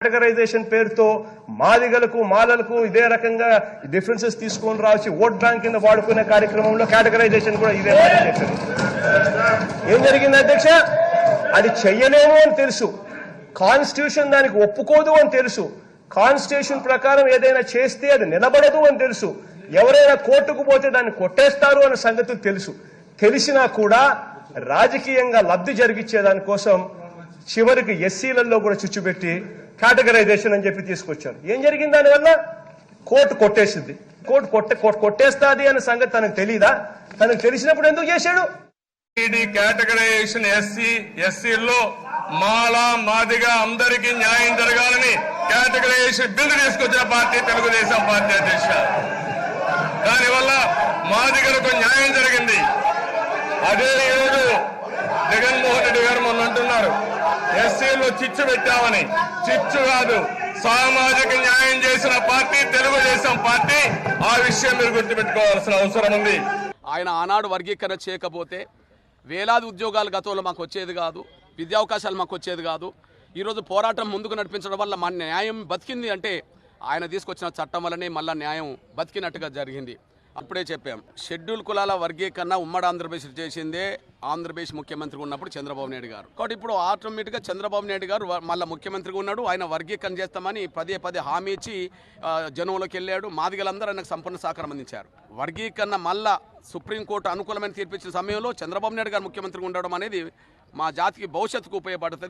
Categorisation పేరుతో మాదిగలకు మాలలకు ఇదే రకంగా డిఫరెన్సెస్ తీసుకొని రావచ్చు ఓట్ బ్యాంక్ కింద వాడుకునే కార్యక్రమంలో కేటగరైజేషన్ కూడా ఇదే చేశారు. ఏం జరిగింది అధ్యక్ష? అది చెయ్యలేము అని తెలుసు, కాన్స్టిట్యూషన్ దానికి ఒప్పుకోదు అని తెలుసు, కాన్స్టిట్యూషన్ ప్రకారం ఏదైనా చేస్తే అది నిలబడదు అని తెలుసు, ఎవరైనా కోర్టుకు పోతే దాన్ని కొట్టేస్తారు అన్న సంగతి తెలుసు. తెలిసినా కూడా రాజకీయంగా లబ్ధి జరిగించేదానికోసం చివరికి ఎస్సీలలో కూడా చుచ్చుపెట్టి కేటగరైజేషన్ అని చెప్పి తీసుకొచ్చారు. ఏం జరిగింది? దానివల్ల కోర్టు కొట్టేసింది. కోర్టు కొట్టేస్తాది అనే సంగతి తనకు తెలీదా? తనకు తెలిసినప్పుడు ఎందుకు చేశాడు? కేటగరైజేషన్ ఎస్సీలో మాల మాదిగా అందరికీ న్యాయం జరగాలని కేటగరైజేషన్ బిల్లు తీసుకొచ్చిన పార్టీ తెలుగుదేశం పార్టీ అధ్యక్ష. దానివల్ల మాదిగలకు న్యాయం జరిగింది. అదే ఈరోజు జగన్మోహన్ రెడ్డి గారు మొన్న అంటున్నారు ఎస్సీలో చిచ్చు పెట్టామని. చిచ్చు కాదు, సామాజిక న్యాయం చేసిన పార్టీ తెలుగుదేశం పార్టీ. ఆ విషయం మీరు గుర్తుపెట్టుకోవాల్సిన అవసరం ఉంది. ఆయన ఆనాడు వర్గీకరణ చేయకపోతే వేలాది ఉద్యోగాలు గతంలో మాకు వచ్చేది కాదు, విద్యా అవకాశాలు మాకు వచ్చేది కాదు. ఈరోజు పోరాటం ముందుకు నడిపించడం వల్ల మన న్యాయం బతికింది అంటే ఆయన తీసుకొచ్చిన చట్టం వల్లనే మళ్ళా న్యాయం బతికినట్టుగా జరిగింది. అప్పుడే చెప్పాం, షెడ్యూల్ కులాల వర్గీకరణ ఉమ్మడి ఆంధ్రప్రదేశ్ చేసిందే ఆంధ్రప్రదేశ్ ముఖ్యమంత్రి ఉన్నప్పుడు చంద్రబాబు నాయుడు గారు. కాబట్టి ఇప్పుడు ఆటోమేటిక్గా చంద్రబాబు నాయుడు గారు మళ్ళీ ముఖ్యమంత్రిగా ఉన్నాడు. ఆయన వర్గీకరణ చేస్తామని పదే హామీ ఇచ్చి జనంలోకి వెళ్ళాడు. మాదిగలందరూ ఆయనకు సంపూర్ణ సహకారం అందించారు. వర్గీకరణ మళ్ళా సుప్రీంకోర్టు అనుకూలమైన తీర్పిచ్చిన సమయంలో చంద్రబాబు నాయుడు గారు ముఖ్యమంత్రిగా ఉండడం అనేది మా జాతికి భవిష్యత్తుకు ఉపయోగపడుతుంది.